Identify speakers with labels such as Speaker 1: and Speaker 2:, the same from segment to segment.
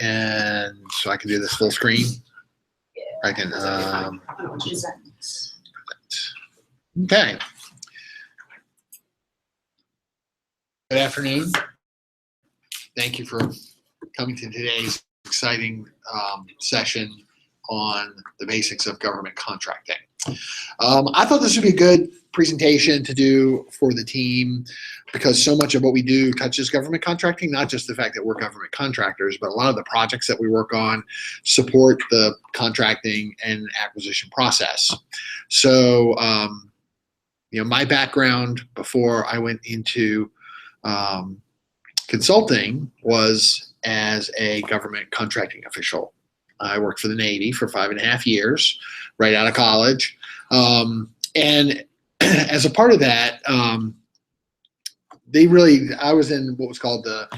Speaker 1: and so I can do this full screen. I can, okay. Good afternoon. Thank you for coming to today's exciting session on the basics of government contracting. I thought this would be a good presentation to do for the team because so much of what we do touches government contracting, not just the fact that we're government contractors, but a lot of the projects that we work on support the contracting and acquisition process. So, my background before I went into consulting was as a government contracting official. I worked for the Navy for 5.5 years, right out of college. And as a part of that, I was in what was called the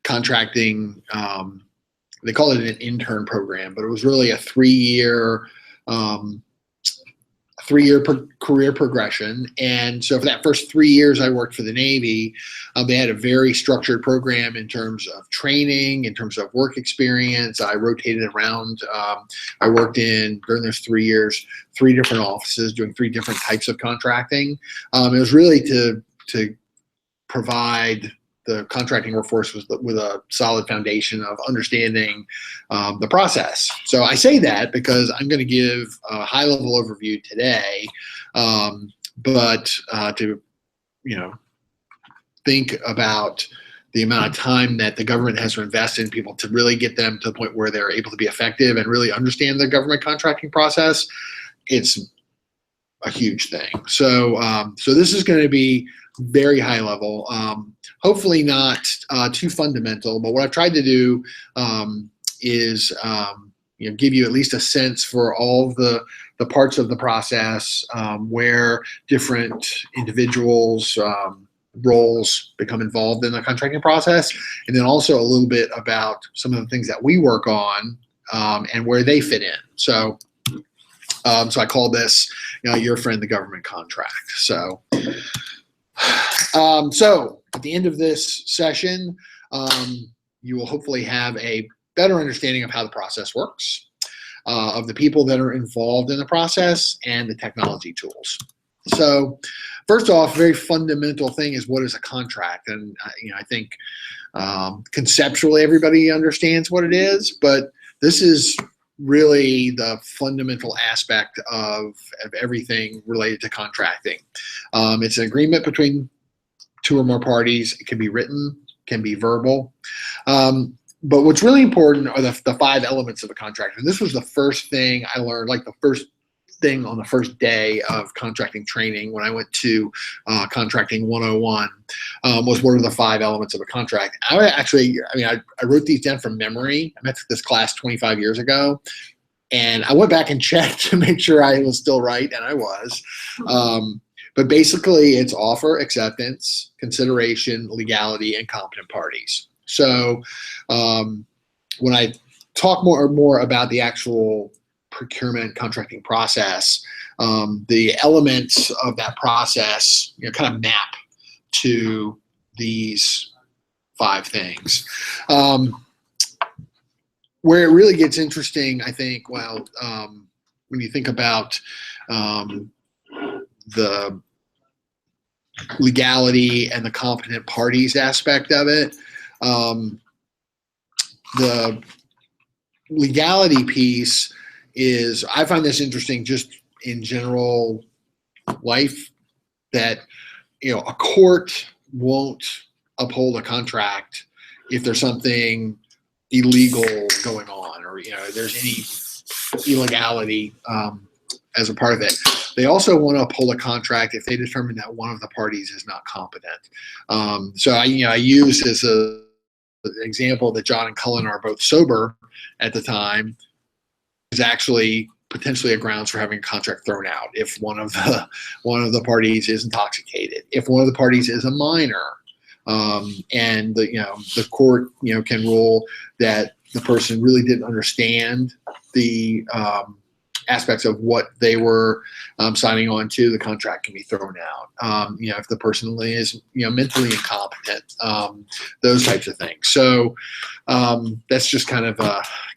Speaker 1: contracting, they call it an intern program, but it was really a three-year career progression. And so for that first 3 years I worked for the Navy, they had a very structured program in terms of training, in terms of work experience. I rotated around. I worked during those 3 years, 3 different offices doing 3 different types of contracting. It was really to provide the contracting workforce with a solid foundation of understanding the process. So I say that because I'm going to give a high-level overview today, but to think about the amount of time that the government has to invest in people to really get them to the point where they're able to be effective and really understand the government contracting process, it's a huge thing. So this is going to be very high level, hopefully not too fundamental, but what I've tried to do is give you at least a sense for all the parts of the process, where different individuals' roles become involved in the contracting process, and then also a little bit about some of the things that we work on and where they fit in. So I call this your friend the government contract. So at the end of this session, you will hopefully have a better understanding of how the process works, of the people that are involved in the process, and the technology tools. So first off, very fundamental thing is, what is a contract? And I think conceptually everybody understands what it is, but this is really the fundamental aspect of everything related to contracting. It's an agreement between 2 or more parties. It can be written, can be verbal. But what's really important are the 5 elements of a contract. And this was the first thing I learned, like the first thing on the first day of contracting training when I went to Contracting 101, was what are the 5 elements of a contract. I wrote these down from memory. I took this class 25 years ago, and I went back and checked to make sure I was still right, and I was. But basically, it's offer, acceptance, consideration, legality, and competent parties. So when I talk more about the actual procurement contracting process, the elements of that process kind of map to these 5 things. Where it really gets interesting, I think, when you think about the legality and the competent parties aspect of it, the legality piece is, I find this interesting just in general life, that a court won't uphold a contract if there's something illegal going on, or there's any illegality as a part of it. They also want to uphold a contract if they determine that one of the parties is not competent. So I use as an example that John and Cullen are both sober at the time, is actually potentially a grounds for having a contract thrown out if one of the parties is intoxicated, if one of the parties is a minor, and the court can rule that the person really didn't understand the aspects of what they were signing on to, the contract can be thrown out. If the person is mentally incompetent, those types of things. So that's just kind of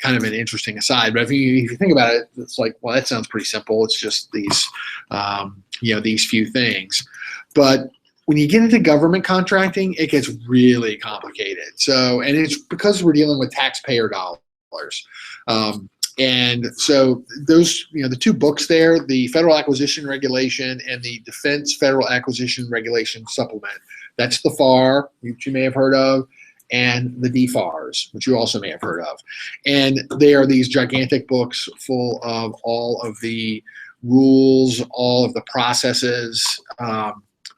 Speaker 1: an interesting aside. But if you think about it, it's like, well, that sounds pretty simple. It's just these these few things. But when you get into government contracting, it gets really complicated. So, and it's because we're dealing with taxpayer dollars. And so those, the two books there, the Federal Acquisition Regulation and the Defense Federal Acquisition Regulation Supplement, that's the FAR, which you may have heard of, and the DFARS, which you also may have heard of. And they are these gigantic books full of all of the rules, all of the processes.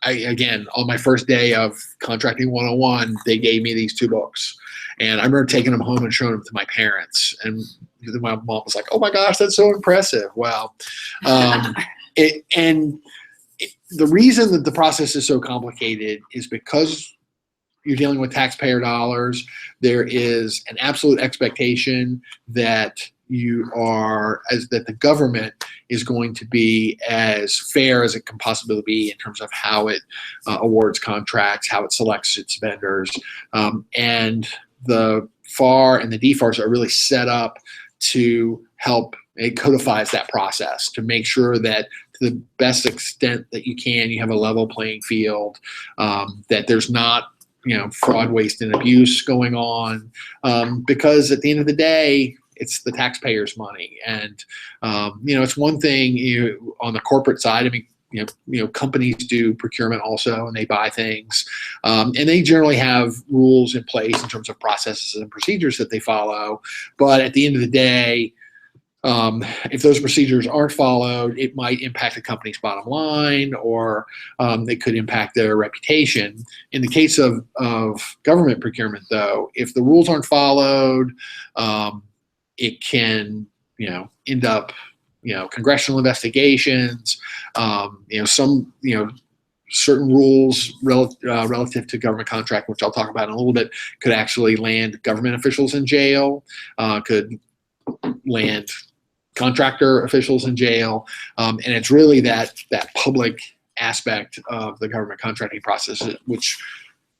Speaker 1: Again, on my first day of Contracting 101, they gave me these two books. And I remember taking them home and showing them to my parents. And my mom was like, "Oh my gosh, that's so impressive." Well, the reason that the process is so complicated is because you're dealing with taxpayer dollars. There is an absolute expectation that that the government is going to be as fair as it can possibly be in terms of how it awards contracts, how it selects its vendors, and the FAR and the DFARS are really set up to help. It codifies that process to make sure that to the best extent that you can, you have a level playing field, that there's not fraud, waste, and abuse going on, because at the end of the day, it's the taxpayers' money. And it's one thing on the corporate side. I mean, companies do procurement also, and they buy things, and they generally have rules in place in terms of processes and procedures that they follow. But at the end of the day, if those procedures aren't followed, it might impact the company's bottom line, or they could impact their reputation. In the case of government procurement, though, if the rules aren't followed, it can end up congressional investigations, certain rules relative to government contract, which I'll talk about in a little bit, could actually land government officials in jail, could land contractor officials in jail, and it's really that public aspect of the government contracting process, which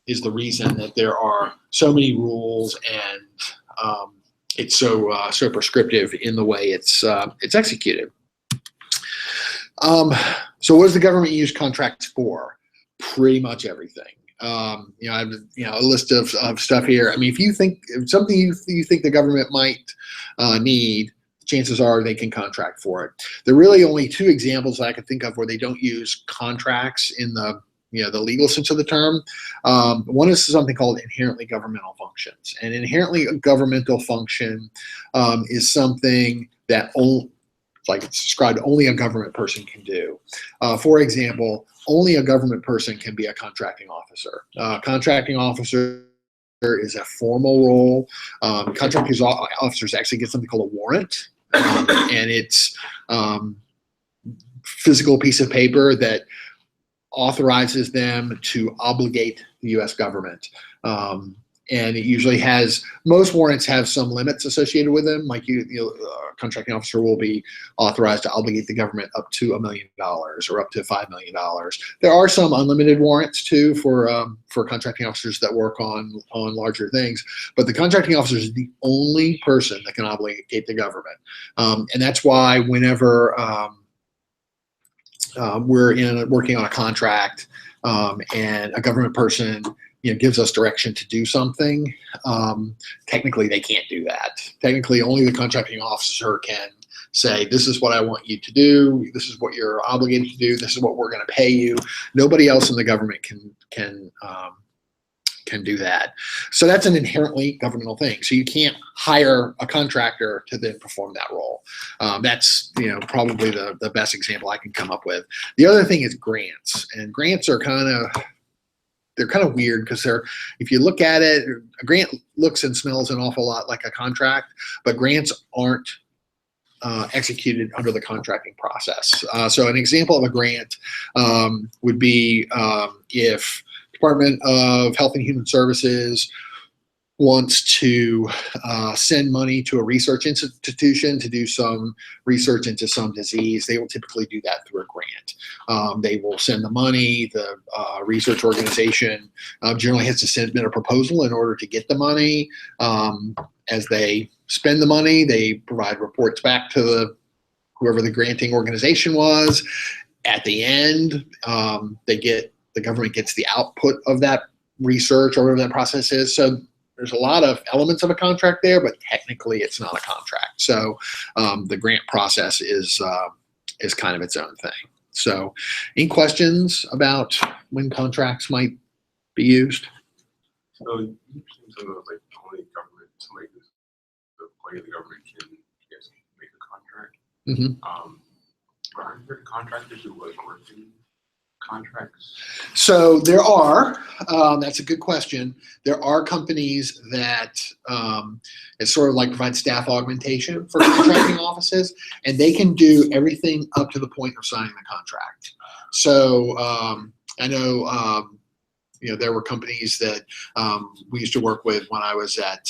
Speaker 1: is the reason that there are so many rules, and it's so prescriptive in the way it's executed. So what does the government use contracts for? Pretty much everything. I have a list of stuff here. I mean, if something you think the government might need, chances are they can contract for it. There are really only two examples that I can think of where they don't use contracts in the the legal sense of the term. One is something called inherently governmental functions. An inherently governmental function is something that like it's described, only a government person can do. For example, only a government person can be a contracting officer. Contracting officer is a formal role. Contracting officers actually get something called a warrant, and it's physical piece of paper that authorizes them to obligate the U.S. government. And it usually most warrants have some limits associated with them. Like a contracting officer will be authorized to obligate the government up to $1 million or up to $5 million. There are some unlimited warrants too for contracting officers that work on larger things. But the contracting officer is the only person that can obligate the government. And that's why whenever we're working on a contract and a government person gives us direction to do something, technically they can't do that. Technically, only the contracting officer can say, this is what I want you to do, this is what you're obligated to do, this is what we're going to pay you. Nobody else in the government can do that. So that's an inherently governmental thing. So you can't hire a contractor to then perform that role. That's probably the best example I can come up with. The other thing is grants, and grants are kind of weird because if you look at it, a grant looks and smells an awful lot like a contract, but grants aren't executed under the contracting process. So an example of a grant would be if Department of Health and Human Services wants to send money to a research institution to do some research into some disease, they will typically do that through a grant. They will send the money. The research organization generally has to submit a proposal in order to get the money. As they spend the money, they provide reports back to whoever the granting organization was. At the end, the government gets the output of that research or whatever that process is. So there's a lot of elements of a contract there, but technically it's not a contract. So the grant process is kind of its own thing. So any questions about when contracts might be used?
Speaker 2: So you mentioned something like only government, somebody who's the employee of the government can, I guess, make a contract. Are there contractors who like working contracts?
Speaker 1: So there are. That's a good question. There are companies that it's sort of like provide staff augmentation for contracting offices, and they can do everything up to the point of signing the contract. So I know there were companies that we used to work with when I was at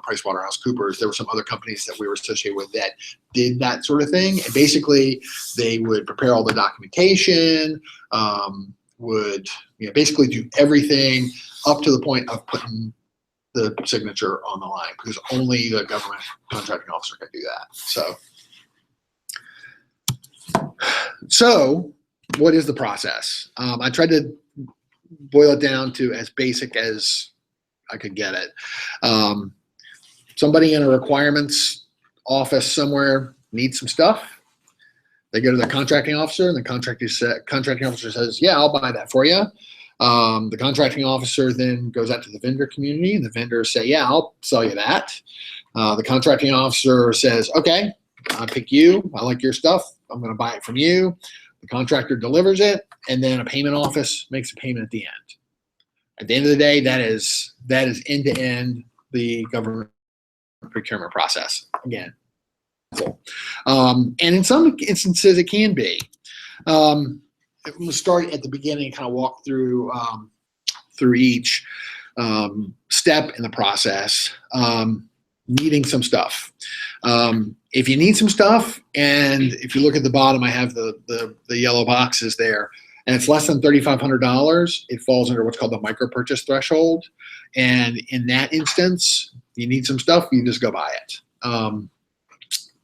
Speaker 1: PricewaterhouseCoopers. There were some other companies that we were associated with that did that sort of thing. And basically, they would prepare all the documentation, would basically do everything up to the point of putting the signature on the line, because only the government contracting officer can do that. So what is the process? I tried to boil it down to as basic as I could get it. Somebody in a requirements office somewhere needs some stuff. They go to the contracting officer, and the contracting officer says, yeah, I'll buy that for you. The contracting officer then goes out to the vendor community, and the vendors say, yeah, I'll sell you that. The contracting officer says, okay, I pick you. I like your stuff. I'm going to buy it from you. The contractor delivers it, and then a payment office makes a payment at the end. At the end of the day, that is end-to-end the government procurement process. Again, and in some instances it can be. We'll start at the beginning and kind of walk through each step in the process. Needing some stuff. If you need some stuff, and if you look at the bottom, I have the yellow boxes there, and it's less than $3,500, it falls under what's called the micro purchase threshold. And in that instance, you need some stuff, you just go buy it.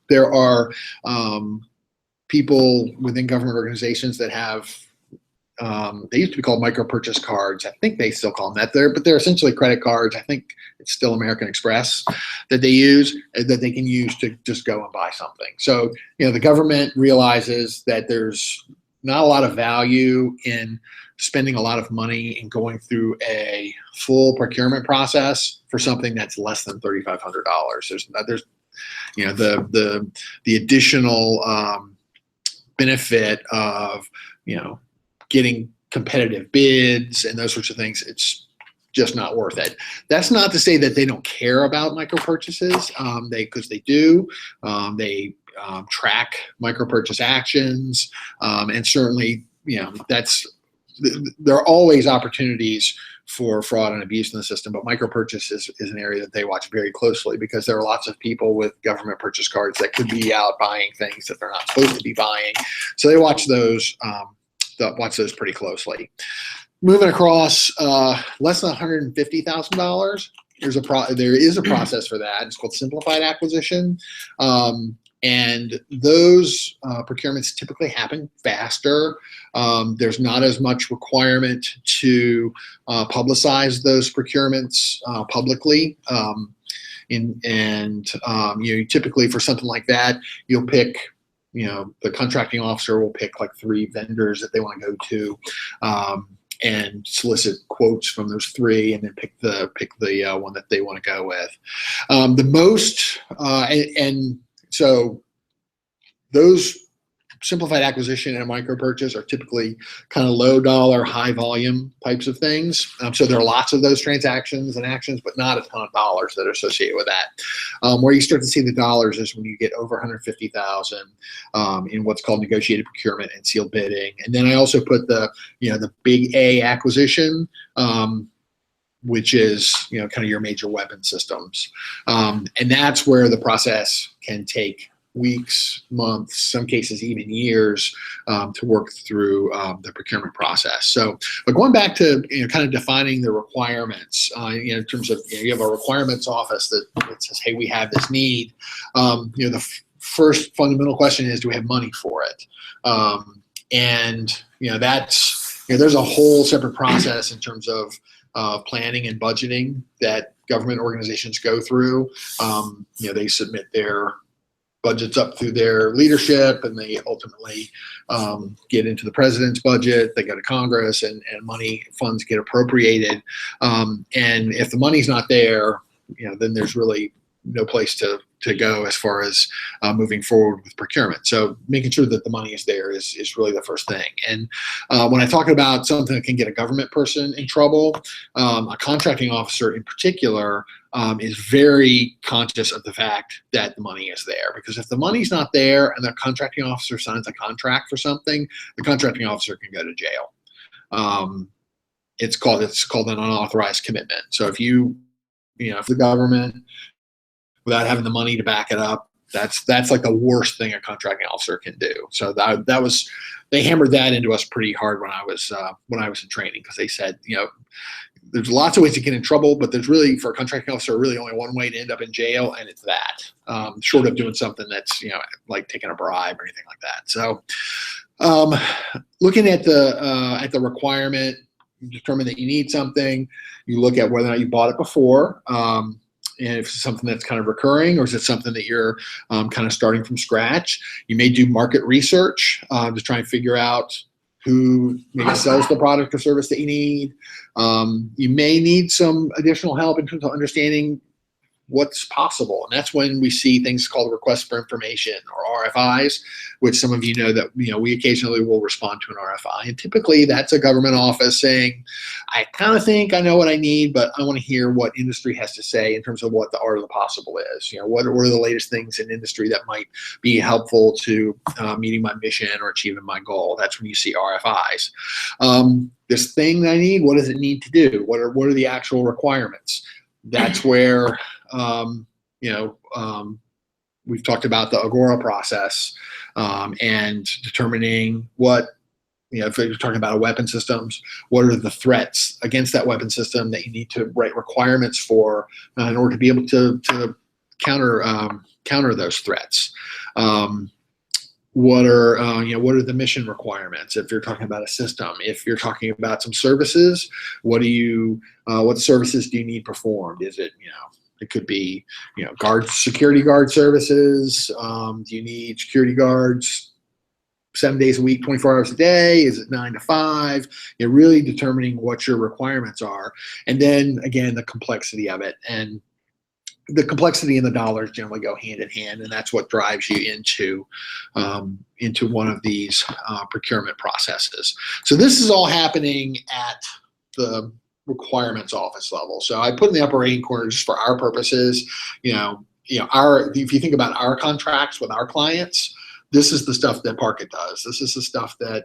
Speaker 1: There are people within government organizations that have, they used to be called micro purchase cards. I think they still call them that, but they're essentially credit cards. I think it's still American Express that they use, that they can use to just go and buy something. So, the government realizes that there's not a lot of value in spending a lot of money and going through a full procurement process for something that's less than $3,500. There's the additional benefit of getting competitive bids and those sorts of things. It's just not worth it. That's not to say that they don't care about micro purchases. Because they do. They track micro purchase actions, and certainly, there are always opportunities for fraud and abuse in the system, but micro purchase is an area that they watch very closely, because there are lots of people with government purchase cards that could be out buying things that they're not supposed to be buying. So they watch those pretty closely. Moving across, less than $150,000, there is a process for that. It's called simplified acquisition. And those procurements typically happen faster. There's not as much requirement to publicize those procurements publicly. Typically for something like that, you'll pick, the contracting officer will pick like 3 vendors that they want to go to, and solicit quotes from those 3, and then pick the one that they want to go with. So those simplified acquisition and micro purchase are typically kind of low dollar, high volume types of things. So there are lots of those transactions and actions, but not a ton of dollars that are associated with that. Where you start to see the dollars is when you get over 150,000 in what's called negotiated procurement and sealed bidding. And then I also put the big A acquisition. which is kind of your major weapon systems, and that's where the process can take weeks, months, some cases even years to work through the procurement process. So, but going back to kind of defining the requirements, in terms of you have a requirements office that says, hey, we have this need. The first fundamental question is, do we have money for it? And that's there's a whole separate process in terms of planning and budgeting that government organizations go through. They submit their budgets up through their leadership, and they ultimately get into the president's budget. They go to Congress, and funds get appropriated. And if the money's not there, then there's really no place to go as far as moving forward with procurement. So making sure that the money is there is really the first thing. And when I talk about something that can get a government person in trouble, a contracting officer in particular is very conscious of the fact that the money is there. Because if the money's not there and the contracting officer signs a contract for something, the contracting officer can go to jail. It's called an unauthorized commitment. So if if the government, without having the money to back it up, that's like the worst thing a contracting officer can do. So they hammered that into us pretty hard when I was in training, because they said, there's lots of ways to get in trouble, but there's really, for a contracting officer, really only one way to end up in jail, and it's that, short of doing something that's like taking a bribe or anything like that. So looking at the requirement, you determine that you need something. You look at whether or not you bought it before. And if it's something that's kind of recurring, or is it something that you're kind of starting from scratch? You may do market research to try and figure out who maybe sells the product or service that you need. You may need some additional help in terms of understanding what's possible. And that's when we see things called requests for information, or RFIs, which some of you know that we occasionally will respond to an RFI. And typically that's a government office saying, I kind of think I know what I need, but I want to hear what industry has to say in terms of what the art of the possible is. What are the latest things in industry that might be helpful to meeting my mission or achieving my goal? That's when you see RFIs. This thing that I need, what does it need to do? What are the actual requirements? That's where we've talked about the Agora process, and determining what, if you're talking about a weapon systems, what are the threats against that weapon system that you need to write requirements for in order to be able to counter those threats. What are the mission requirements? If you're talking about a system, if you're talking about some services, what services do you need performed? Is it, it could be, security guard services. Do you need security guards 7 days a week, 24 hours a day? Is it 9 to 5? You're really determining what your requirements are. And then again, the complexity of it, and the complexity and the dollars generally go hand in hand, and that's what drives you into one of these procurement processes. So this is all happening at the requirements office level. So I put in the upper right corner, just for our purposes, if you think about our contracts with our clients, this is the stuff that Parkit does. This is the stuff that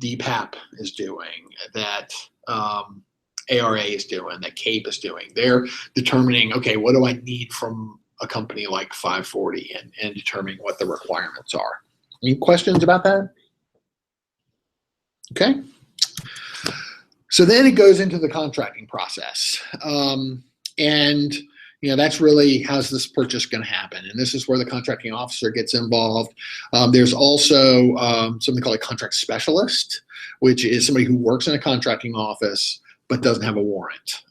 Speaker 1: DPAP is doing, that ARA is doing, that CAPE is doing. They're determining, okay, what do I need from a company like 540, and determining what the requirements are. Any questions about that? Okay. So then it goes into the contracting process. And that's really, how's this purchase going to happen? And this is where the contracting officer gets involved. There's also something called a contract specialist, which is somebody who works in a contracting office but doesn't have a warrant.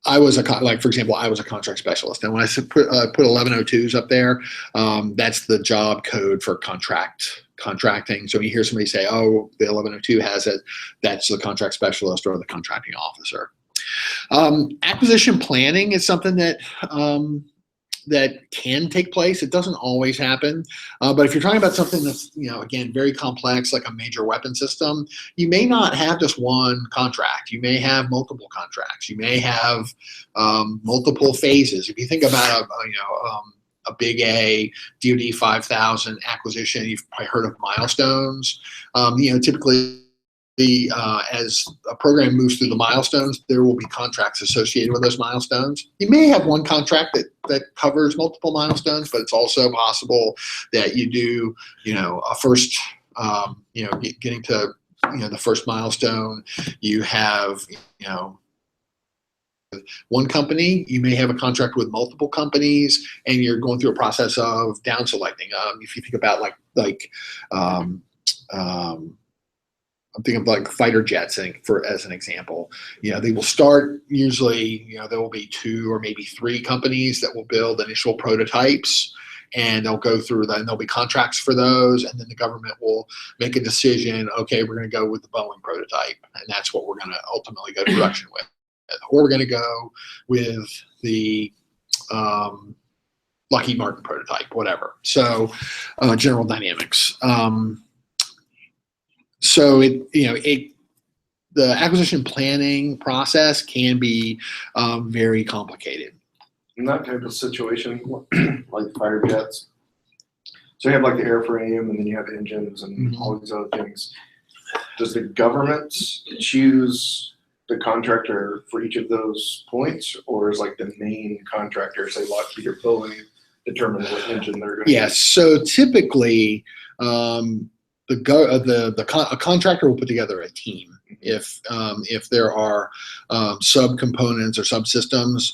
Speaker 1: I was for example, I was a contract specialist, and when I put 1102s up there, that's the job code for contracting. So when you hear somebody say, "Oh, the 1102 has it," that's the contract specialist or the contracting officer. Acquisition planning is something that can take place. It doesn't always happen, but if you're talking about something that's again very complex, like a major weapon system, you may not have just one contract. You may have multiple contracts. You may have multiple phases. If you think about a big A DoD 5000 acquisition, you've probably heard of milestones. Typically as a program moves through the milestones, there will be contracts associated with those milestones. You may have one contract that covers multiple milestones, but it's also possible that you do, a first, getting to, the first milestone. You have, one company, you may have a contract with multiple companies, and you're going through a process of down selecting. If you think about I'm thinking of like fighter jets as an example. They will start usually, there will be 2 or maybe 3 companies that will build initial prototypes, and they'll go through that, and there'll be contracts for those, and then the government will make a decision, okay, we're going to go with the Boeing prototype, and that's what we're going to ultimately go to production with. Or we're going to go with the Lockheed Martin prototype, whatever. So General Dynamics. So the acquisition planning process can be very complicated.
Speaker 3: In that type of situation, like fighter jets, so you have like the airframe, and then you have engines and all these other things. Does the government choose the contractor for each of those points, or is like the main contractor, say Lockheed or Boeing, determine what engine they're going to
Speaker 1: Yes. So typically, a contractor will put together a team. If there are subcomponents or subsystems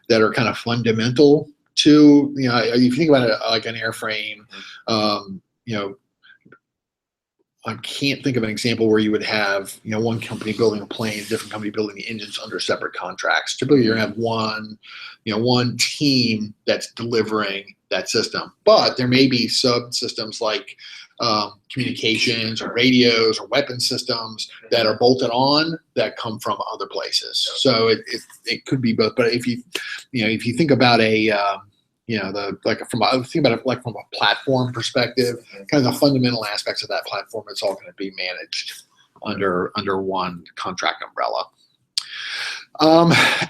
Speaker 1: that are kind of fundamental to, if you think about it like an airframe, I can't think of an example where you would have, one company building a plane, a different company building the engines under separate contracts. Typically, you're going to have one team that's delivering that system. But there may be subsystems like communications or radios or weapon systems that are bolted on that come from other places. So it could be both. But if you think about from a platform perspective, kind of the fundamental aspects of that platform, it's all going to be managed under one contract umbrella.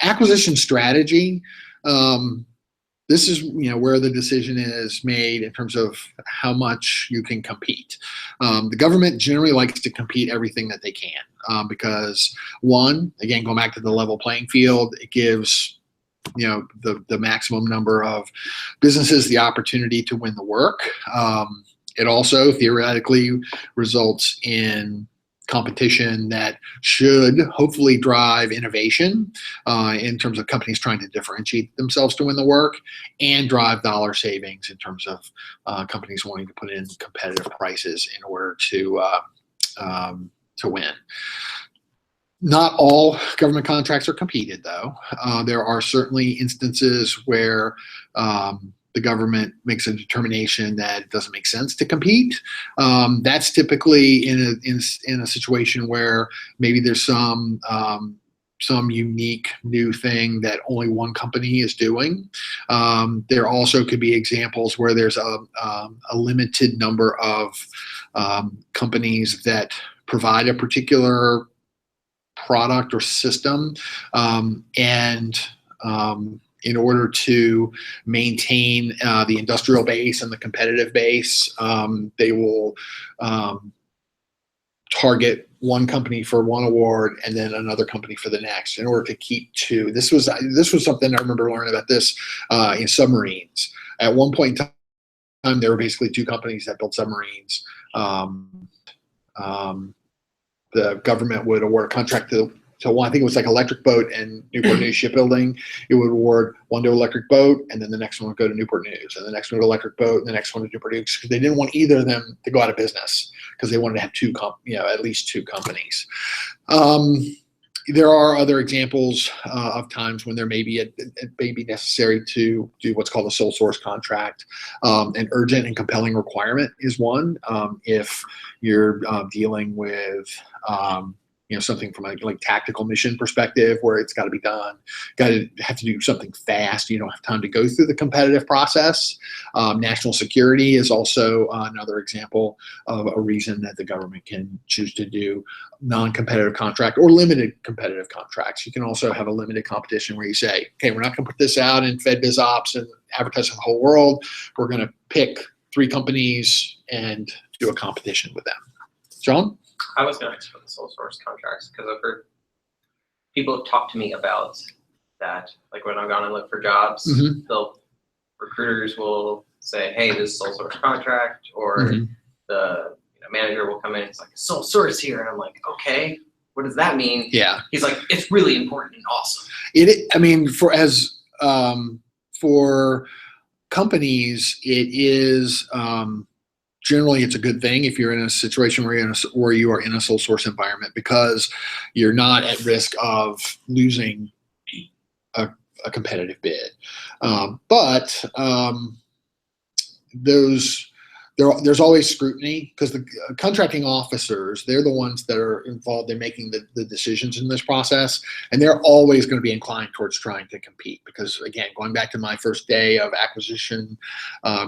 Speaker 1: Acquisition strategy. This is where the decision is made in terms of how much you can compete. The government generally likes to compete everything that they can because, one, again, going back to the level playing field, it gives the maximum number of businesses the opportunity to win the work. It also theoretically results in competition that should hopefully drive innovation in terms of companies trying to differentiate themselves to win the work, and drive dollar savings in terms of companies wanting to put in competitive prices in order to win. Not all government contracts are competed, though. There are certainly instances where the government makes a determination that it doesn't make sense to compete. That's typically in a situation where maybe there's some unique new thing that only one company is doing. There also could be examples where there's a limited number of companies that provide a particular product or system, and in order to maintain the industrial base and the competitive base, they will target one company for one award and then another company for the next in order to keep 2. This was something I remember learning about this in submarines. At one point in time, there were basically 2 companies that built submarines. The government would award a contract to one, I think it was like Electric Boat and Newport News Shipbuilding. It would award one to Electric Boat, and then the next one would go to Newport News, and the next one to Electric Boat, and the next one to Newport News, because they didn't want either of them to go out of business, because they wanted to have at least 2 companies. There are other examples of times when there may be it may be necessary to do what's called a sole source contract. An urgent and compelling requirement is one. If you're dealing with something from a tactical mission perspective where it's got to be done, have to do something fast. You don't have time to go through the competitive process. National security is also another example of a reason that the government can choose to do non-competitive contract or limited competitive contracts. You can also have a limited competition where you say, okay, we're not going to put this out in Fed Biz Ops and advertise to the whole world. We're going to pick 3 companies and do a competition with them. John?
Speaker 4: I was going to ask for the sole source contracts because I've heard people have talked to me about that. Like when I've gone and looked for jobs, recruiters will say, "Hey, this is sole source contract," or the manager will come in. It's like sole source here, and I'm like, "Okay, what does that mean?"
Speaker 1: Yeah,
Speaker 4: He's like, "It's really important and awesome."
Speaker 1: I mean, for companies, it is. Generally, it's a good thing if you're in a situation where you are in a sole source environment, because you're not at risk of losing a competitive bid. But there's always scrutiny, because the contracting officers, they're the ones that are involved in making the decisions in this process, and they're always going to be inclined towards trying to compete. Because again, going back to my first day of acquisition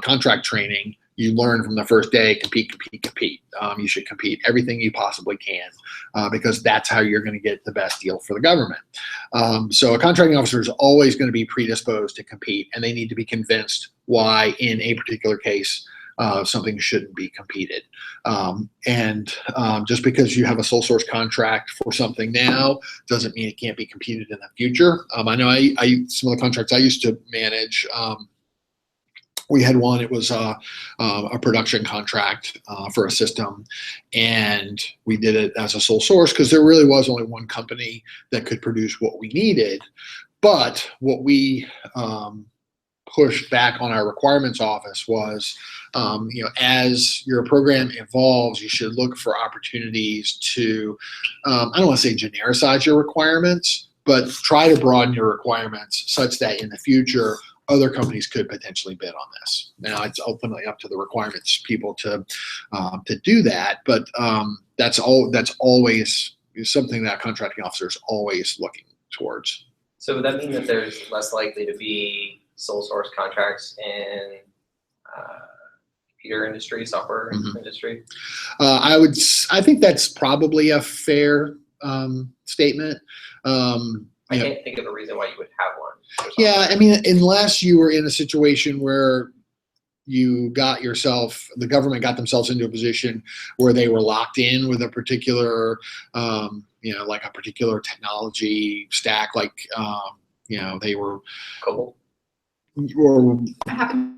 Speaker 1: contract training, you learn from the first day, compete. You should compete everything you possibly can, because that's how you're going to get the best deal for the government. So a contracting officer is always going to be predisposed to compete, and they need to be convinced why in a particular case something shouldn't be competed. Just because you have a sole source contract for something now doesn't mean it can't be competed in the future. I know some of the contracts I used to manage, we had one. It was a production contract for a system, and we did it as a sole source because there really was only one company that could produce what we needed. But what we pushed back on our requirements office was, as your program evolves, you should look for opportunities to, I don't want to say genericize your requirements, but try to broaden your requirements such that in the future, other companies could potentially bid on this. Now, it's ultimately up to the requirements people to do that, but that's always something that contracting officer is always looking towards.
Speaker 4: So would that mean that there's less likely to be sole source contracts in computer industry, software industry?
Speaker 1: I think that's probably a fair statement.
Speaker 4: I can't think of a reason why you would have one.
Speaker 1: Yeah, I mean, unless you were in a situation where the government got themselves into a position where they were locked in with a particular, like a particular technology stack, like, they were.
Speaker 4: COBOL.
Speaker 1: Or
Speaker 5: happened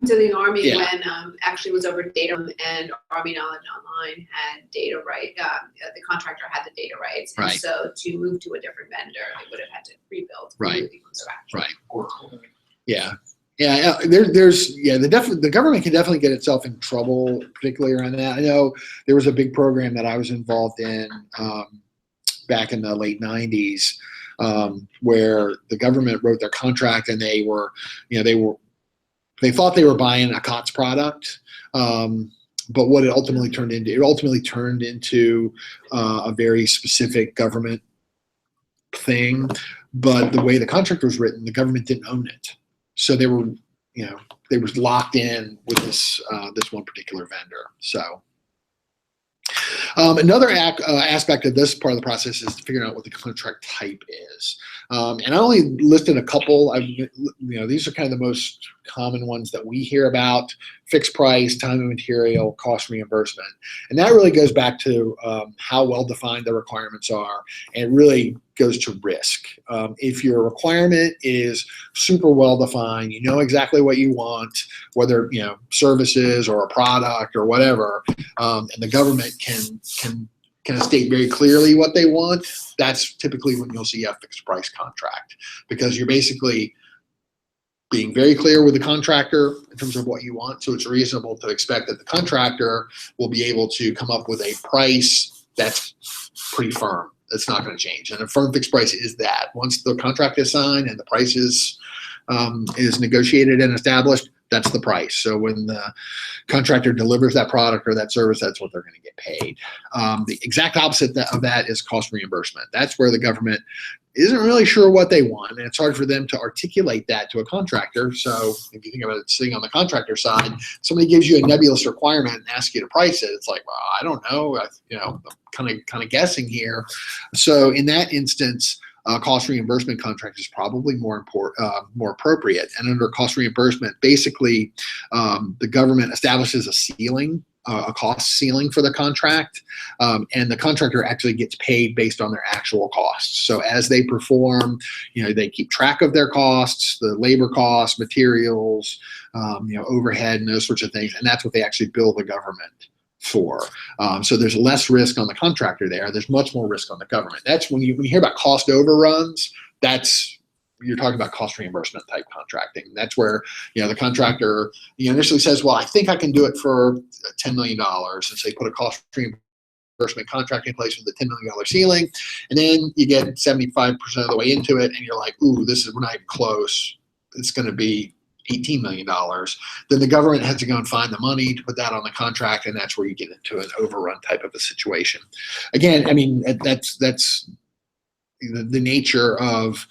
Speaker 5: to the Army
Speaker 1: Yeah.
Speaker 5: when actually was over data, and Army Knowledge Online had data right. The contractor had the data rights, and
Speaker 1: Right.
Speaker 5: so to move to a different vendor, they would have had to rebuild completely from scratch.
Speaker 1: Right. Yeah. Yeah, the government can definitely get itself in trouble, particularly around that. I know there was a big program that I was involved in back in the late 90s, where the government wrote their contract, and they thought they were buying a COTS product, but what it ultimately turned into a very specific government thing. But the way the contract was written, the government didn't own it, so they were locked in with this one particular vendor. So. Another aspect of this part of the process is figuring out what the contract type is. And I only listed a couple. These are kind of the most common ones that we hear about: fixed price, time and material, cost reimbursement. And that really goes back to how well defined the requirements are, and it really goes to risk. If your requirement is super well defined, you know exactly what you want, whether services or a product or whatever, and the government can state very clearly what they want, that's typically when you'll see a fixed price contract, because you're basically being very clear with the contractor in terms of what you want. So it's reasonable to expect that the contractor will be able to come up with a price that's pretty firm. That's not going to change. And a firm fixed price is that. Once the contract is signed and the price is negotiated and established, that's the price. So when the contractor delivers that product or that service, that's what they're going to get paid. The exact opposite of that is cost reimbursement. That's where the government isn't really sure what they want, and it's hard for them to articulate that to a contractor. So if you think about it sitting on the contractor side, somebody gives you a nebulous requirement and asks you to price it. It's like, well, I don't know. I'm kind of guessing here. So in that instance, cost reimbursement contract is probably more appropriate. And under cost reimbursement, basically, the government establishes a ceiling a cost ceiling for the contract, and the contractor actually gets paid based on their actual costs. So as they perform, they keep track of their costs, the labor costs, materials, overhead, and those sorts of things, and that's what they actually bill the government for. So there's less risk on the contractor there. There's much more risk on the government. That's when you hear about cost overruns, you're talking about cost reimbursement type contracting. That's where, the contractor, initially says, well, I think I can do it for $10 million. And so they put a cost reimbursement contract in place with a $10 million ceiling. And then you get 75% of the way into it and you're like, ooh, we're not even close. It's going to be $18 million. Then the government has to go and find the money to put that on the contract. And that's where you get into an overrun type of a situation. Again, I mean, that's the nature of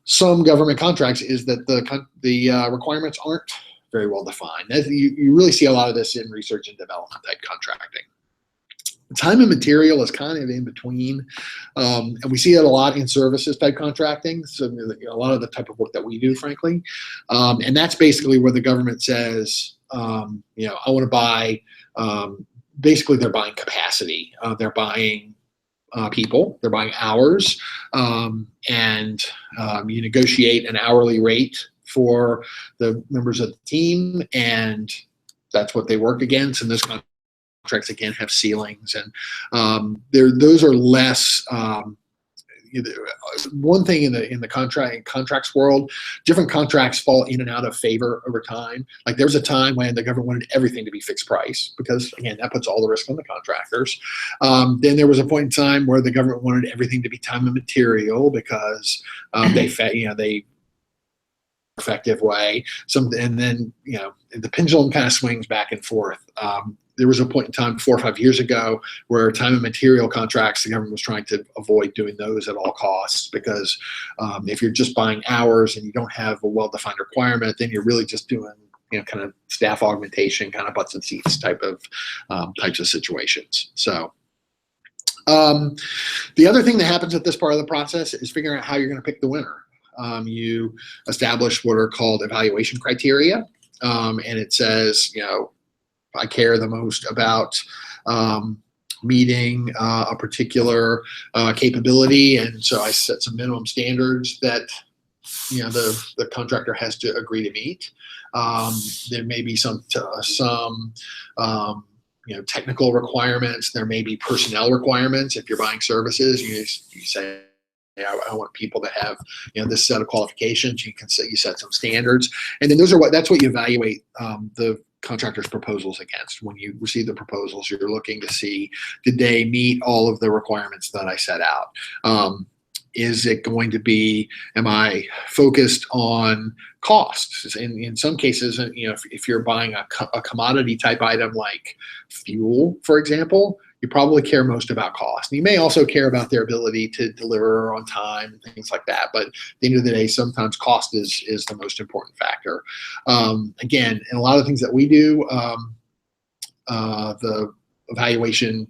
Speaker 1: some government contracts, is that the requirements aren't very well defined. You really see a lot of this in research and development type contracting. Time and material is kind of in between, and we see that a lot in services type contracting. So a lot of the type of work that we do, frankly, and that's basically where the government says, I want to buy. Basically, they're buying capacity. They're buying people. They're buying hours, and you negotiate an hourly rate for the members of the team, and that's what they work against. And those contracts again have ceilings, and those are less. One thing in the contracts world, different contracts fall in and out of favor over time. Like there was a time when the government wanted everything to be fixed price because, again, that puts all the risk on the contractors. Then there was a point in time where the government wanted everything to be time and material because they effective way. And then the pendulum kind of swings back and forth. There was a point in time 4 or 5 years ago where time and material contracts, the government was trying to avoid doing those at all costs because if you're just buying hours and you don't have a well-defined requirement, then you're really just doing kind of staff augmentation, kind of butts and seats types of situations. So the other thing that happens at this part of the process is figuring out how you're going to pick the winner. You establish what are called evaluation criteria, and it says, I care the most about meeting a particular capability, and so I set some minimum standards that the contractor has to agree to meet. There may be some technical requirements. There may be personnel requirements. If you're buying services, you say, I want people to have this set of qualifications. You set some standards, and then that's what you evaluate the contractor's proposals against. When you receive the proposals, you're looking to see, did they meet all of the requirements that I set out? Is it going to be, am I focused on costs? In some cases, if you're buying a commodity type item like fuel, for example, you probably care most about cost. And you may also care about their ability to deliver on time and things like that. But at the end of the day, sometimes cost is the most important factor. Again, in a lot of things that we do, the evaluation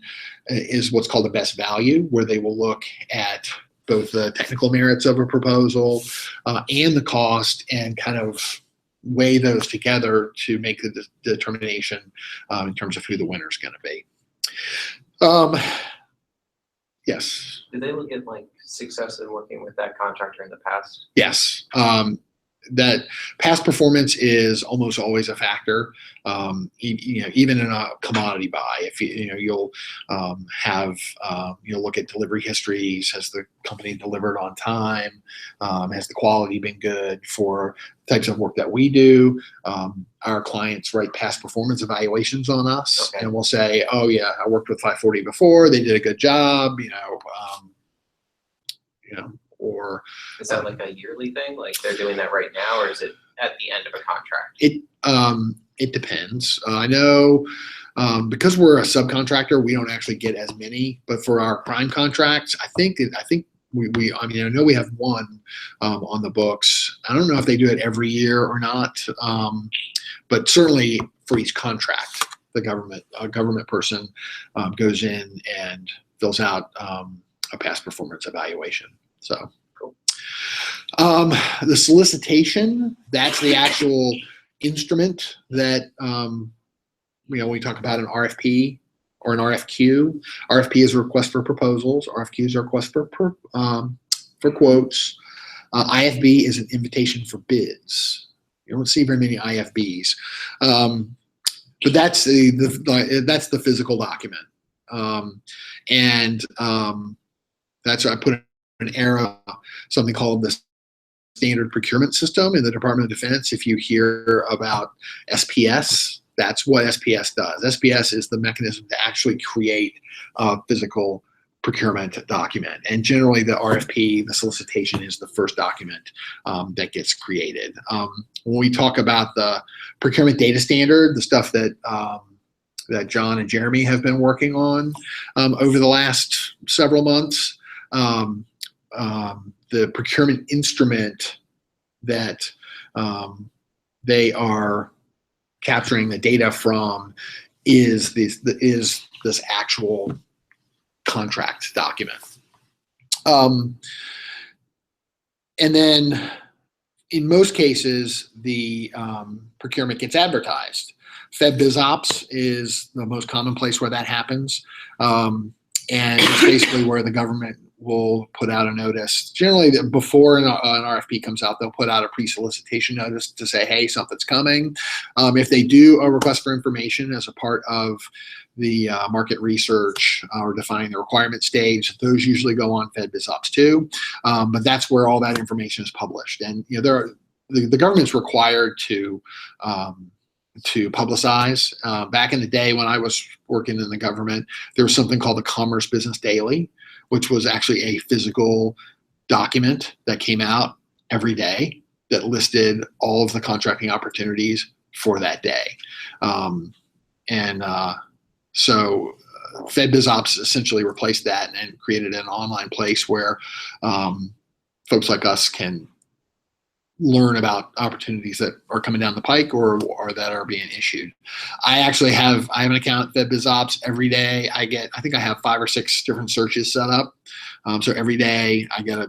Speaker 1: is what's called the best value, where they will look at both the technical merits of a proposal and the cost and kind of weigh those together to make the determination in terms of who the winner is going to be. Yes.
Speaker 4: Did they look at success in working with that contractor in the past?
Speaker 1: Yes. That past performance is almost always a factor. Even in a commodity buy, if you'll look at delivery histories. Has the company delivered on time? Has the quality been good for types of work that we do? Our clients write past performance evaluations on us, and we'll say, "Oh yeah, I worked with 540 before. They did a good job." Or
Speaker 4: is that a yearly thing? Like they're doing that right now, or is it at the end of a contract?
Speaker 1: It depends. I know because we're a subcontractor, we don't actually get as many. But for our prime contracts, I think I know we have one on the books. I don't know if they do it every year or not, but certainly for each contract, a government person goes in and fills out a past performance evaluation. So, cool. The solicitation, that's the actual instrument that when we talk about an RFP or an RFQ, RFP is a request for proposals. RFQ is a request for quotes. IFB is an invitation for bids. You don't see very many IFBs, but that's the physical document, that's why I put an arrow, something called the standard procurement system in the Department of Defense. If you hear about SPS, that's what SPS does. SPS is the mechanism to actually create a physical procurement document. And generally the RFP, the solicitation, is the first document that gets created. When we talk about the procurement data standard, the stuff that that John and Jeremy have been working on over the last several months, the procurement instrument that they are capturing the data from is this actual contract document. And then in most cases, the procurement gets advertised. FedBizOps is the most common place where that happens. And it's basically where the government will put out a notice. Generally, before an RFP comes out, they'll put out a pre-solicitation notice to say, hey, something's coming. If they do a request for information as a part of the market research or defining the requirement stage, those usually go on FedBizOps too. But that's where all that information is published. And the government's required to publicize. Back in the day when I was working in the government, there was something called the Commerce Business Daily, which was actually a physical document that came out every day that listed all of the contracting opportunities for that day. So FedBizOps essentially replaced that and created an online place where folks like us can learn about opportunities that are coming down the pike or that are being issued. I have an account at FedBizOps. Every day I think I have 5 or 6 different searches set up. So every day I get 5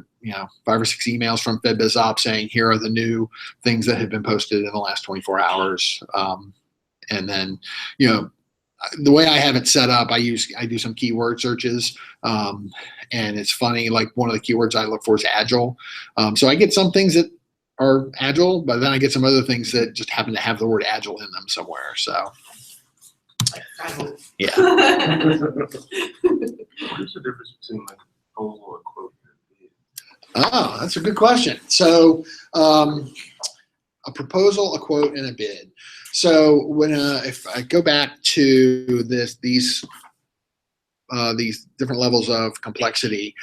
Speaker 1: or 6 emails from FedBizOps saying, here are the new things that have been posted in the last 24 hours. And then, the way I have it set up, I do some keyword searches, and it's funny. Like one of the keywords I look for is agile. So I get some things that are agile, but then I get some other things that just happen to have the word agile in them somewhere. So, yeah.
Speaker 2: What is the difference between like a proposal, a quote, and a bid?
Speaker 1: Oh, that's a good question. So, a proposal, a quote, and a bid. So when if I go back to these different levels of complexity,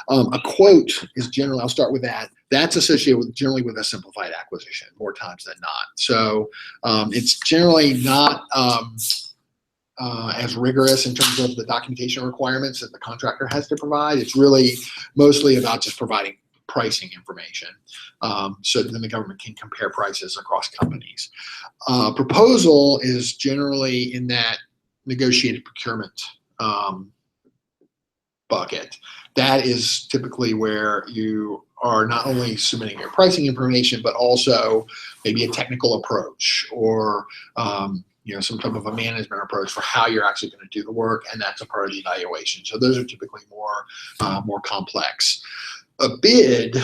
Speaker 1: a quote is generally, I'll start with that. That's associated generally with a simplified acquisition more times than not. So it's generally not as rigorous in terms of the documentation requirements that the contractor has to provide. It's really mostly about just providing pricing information, so then the government can compare prices across companies. Proposal is generally in that negotiated procurement bucket. That is typically where you are not only submitting your pricing information, but also maybe a technical approach or some type of a management approach for how you're actually going to do the work, and that's a part of the evaluation. So those are typically more complex. A bid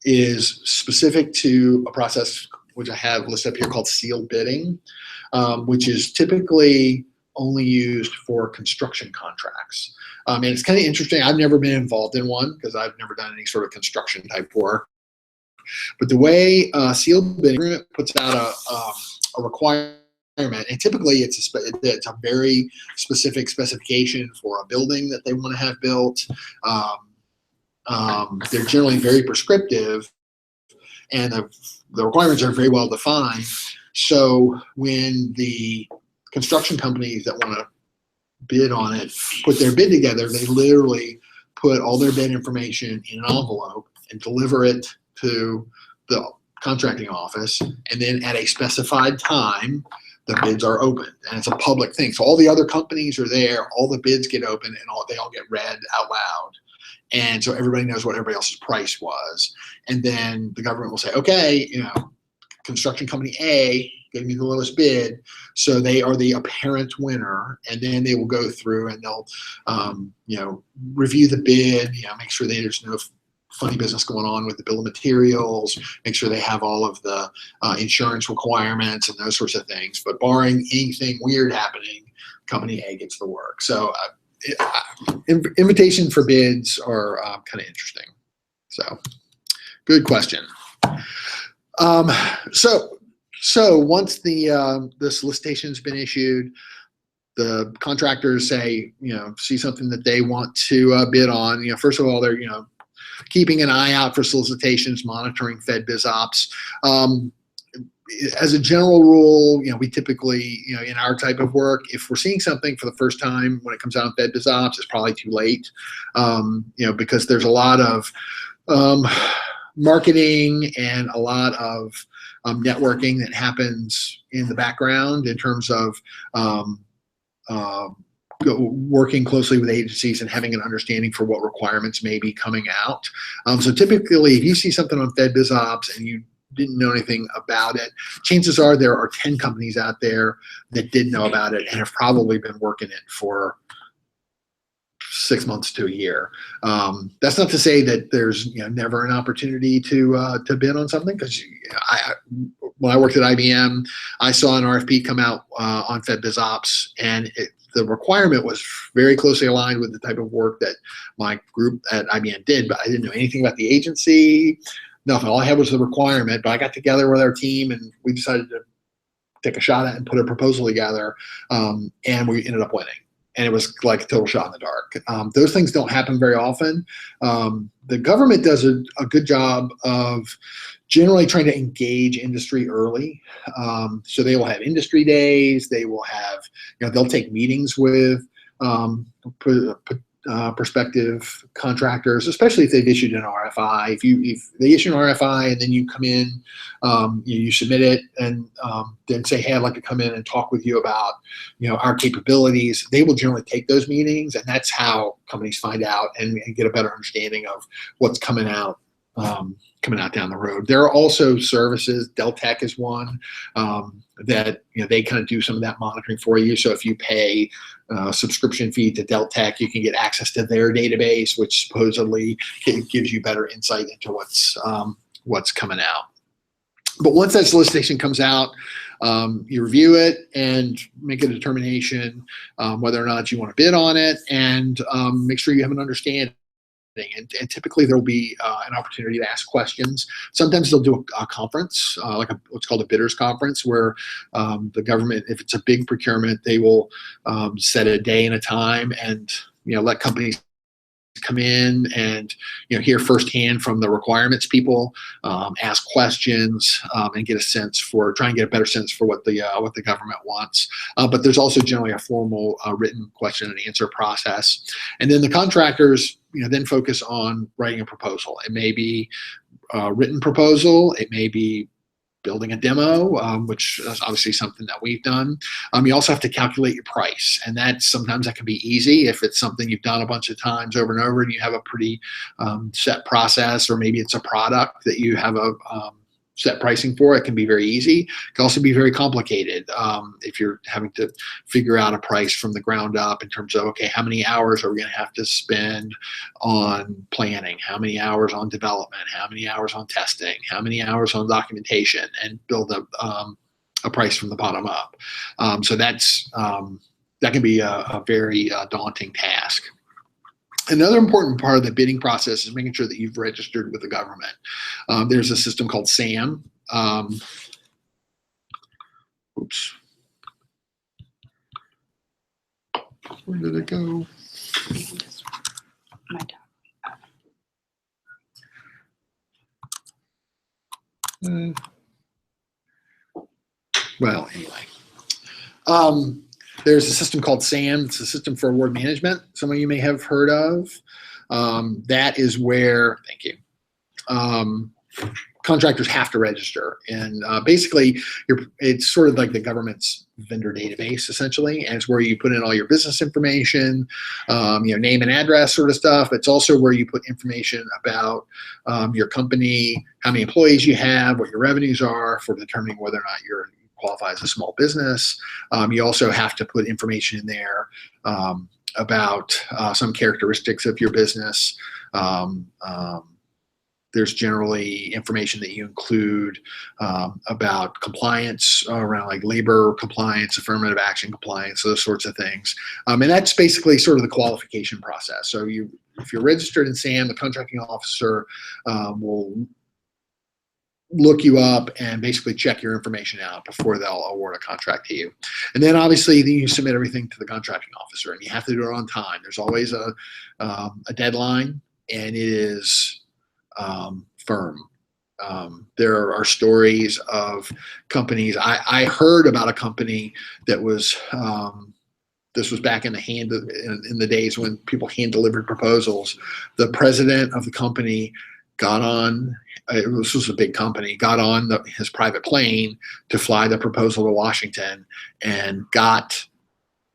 Speaker 1: is specific to a process which I have listed up here called sealed bidding, which is typically only used for construction contracts. And it's kind of interesting. I've never been involved in one because I've never done any sort of construction type work. But the way sealed bidding puts out a requirement, and typically it's a very specific specification for a building that they want to have built. They're generally very prescriptive, and the requirements are very well defined. So when the construction companies that want to bid on it put their bid together, they literally put all their bid information in an envelope and deliver it to the contracting office, and then at a specified time the bids are opened, and it's a public thing. So all the other companies are there, all the bids get opened, and they all get read out loud. And so everybody knows what everybody else's price was. And then the government will say, okay, construction company A getting the lowest bid, so they are the apparent winner, and then they will go through and they'll, review the bid, make sure there's no funny business going on with the bill of materials, make sure they have all of the insurance requirements and those sorts of things. But barring anything weird happening, company A gets the work. So invitation for bids are kind of interesting. So good question. So once the solicitation's been issued, the contractors say, see something that they want to bid on. First of all, they're keeping an eye out for solicitations, monitoring Fed Biz Ops. As a general rule, we typically, in our type of work, if we're seeing something for the first time when it comes out in Fed Biz Ops, it's probably too late. Because there's a lot of marketing and a lot of networking that happens in the background in terms of working closely with agencies and having an understanding for what requirements may be coming out. So typically, if you see something on Fed Biz Ops and you didn't know anything about it, chances are there are 10 companies out there that did know about it and have probably been working it for 6 months to a year. That's not to say that there's never an opportunity to bid on something, because when I worked at IBM, I saw an RFP come out on Fed Biz Ops, and the requirement was very closely aligned with the type of work that my group at IBM did, but I didn't know anything about the agency. Nothing. All I had was the requirement, but I got together with our team and we decided to take a shot at it and put a proposal together, and we ended up winning. And it was like a total shot in the dark. Those things don't happen very often. The government does a good job of generally trying to engage industry early. So they will have industry days. They will have, they'll take meetings with prospective contractors, especially if they've issued an RFI. If they issue an RFI and then you come in, you submit it, and then say, hey, I'd like to come in and talk with you about our capabilities. They will generally take those meetings, and that's how companies find out and get a better understanding of what's coming out down the road. There are also services. Deltek is one that they kind of do some of that monitoring for you. So if you pay a subscription fee to Deltek, you can get access to their database, which supposedly gives you better insight into what's coming out. But once that solicitation comes out, you review it and make a determination whether or not you want to bid on it, and make sure you have an understanding. And typically there will be an opportunity to ask questions. Sometimes they'll do a conference, like what's called a bidders conference, where the government, if it's a big procurement, they will set a day and a time and let companies come in and hear firsthand from the requirements people, ask questions, and get a sense for, try and get a better sense for what the government wants. But there's also generally a formal written question and answer process. And then the contractors then focus on writing a proposal. It may be a written proposal, it may be building a demo, which is obviously something that we've done. You also have to calculate your price, and sometimes that can be easy if it's something you've done a bunch of times over and over and you have a pretty set process, or maybe it's a product that you have a set pricing for. It can be very easy. It can also be very complicated if you're having to figure out a price from the ground up in terms of, okay, how many hours are we going to have to spend on planning? How many hours on development? How many hours on testing? How many hours on documentation? And build a price from the bottom up. So that can be a very daunting task. Another important part of the bidding process is making sure that you've registered with the government. There's a system called SAM. Oops. Where did it go? Well, anyway. There's a system called SAM. It's a system for award management. Some of you may have heard of. That is where, thank you. contractors have to register, and basically it's sort of like the government's vendor database essentially, and it's where you put in all your business information, name and address sort of stuff. It's also where you put information about your company, how many employees you have, what your revenues are for determining whether or not you qualify as a small business. You also have to put information in there about some characteristics of your business. There's generally information that you include about compliance around like labor compliance, affirmative action compliance, those sorts of things. And that's basically sort of the qualification process. So if you're registered in SAM, the contracting officer will look you up and basically check your information out before they'll award a contract to you. And then obviously then you submit everything to the contracting officer, and you have to do it on time. There's always a deadline, and it is firm. There are stories of companies. I heard about a company that was, this was back in the days when people hand delivered proposals. The president of the company got on, this was a big company, got on his private plane to fly the proposal to Washington, and got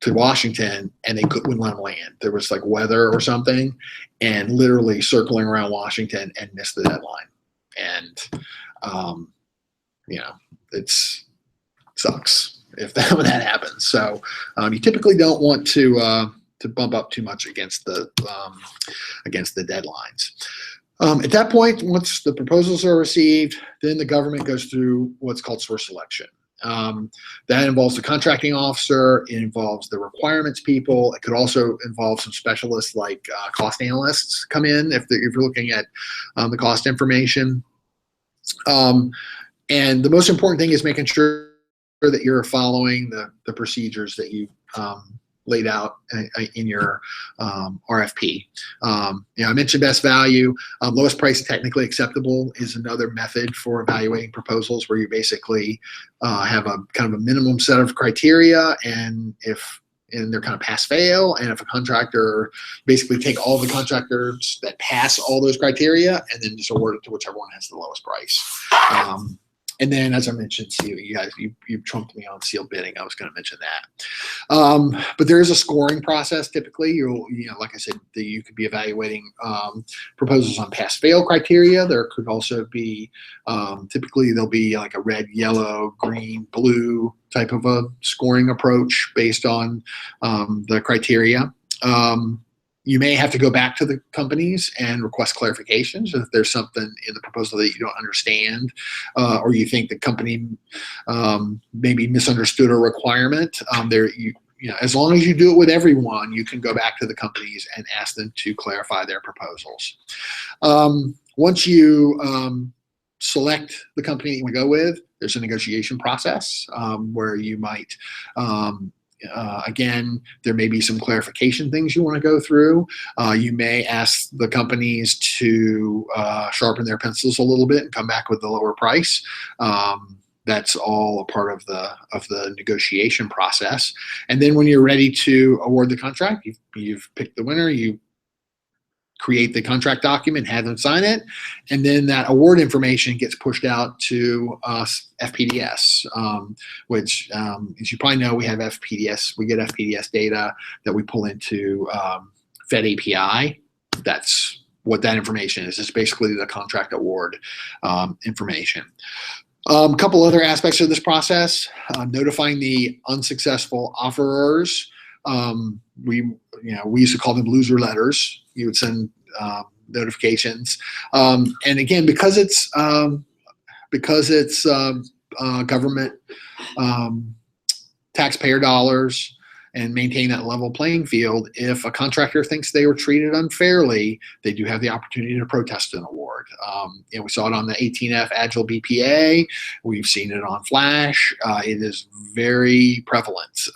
Speaker 1: to Washington, and they wouldn't let him land. There was like weather or something, and literally circling around Washington and missed the deadline. And it sucks if that happens. So you typically don't want to bump up too much against the deadlines. At that point, once the proposals are received, then the government goes through what's called source selection. That involves the contracting officer. It involves the requirements people. It could also involve some specialists like cost analysts come in if you're looking at the cost information. And the most important thing is making sure that you're following the procedures that you laid out in your RFP. I mentioned best value. Lowest price technically acceptable is another method for evaluating proposals, where you basically have a kind of a minimum set of criteria, and they're kind of pass fail, and if a contractor basically take all the contractors that pass all those criteria and then just award it to whichever one has the lowest price. And then, as I mentioned, you trumped me on sealed bidding. I was going to mention that. But there is a scoring process. Typically, like I said, you could be evaluating proposals on pass-fail criteria. There could also be, typically, there'll be like a red, yellow, green, blue type of a scoring approach based on the criteria. You may have to go back to the companies and request clarifications if there's something in the proposal that you don't understand, or you think the company maybe misunderstood a requirement. As long as you do it with everyone, you can go back to the companies and ask them to clarify their proposals. Once you select the company that you want to go with, there's a negotiation process where you might again, there may be some clarification things you want to go through. You may ask the companies to sharpen their pencils a little bit and come back with the lower price. That's all a part of the negotiation process. And then when you're ready to award the contract, you've picked the winner. You create the contract document, have them sign it, and then that award information gets pushed out to FPDS, which, as you probably know, we have FPDS. We get FPDS data that we pull into Fed API. That's what that information is. It's basically the contract award information. A couple other aspects of this process: notifying the unsuccessful offerors. We used to call them loser letters. You would send notifications, and again, because it's government taxpayer dollars and maintain that level playing field. If a contractor thinks they were treated unfairly, they do have the opportunity to protest an award. We saw it on the 18F Agile BPA. We've seen it on Flash. It is very prevalent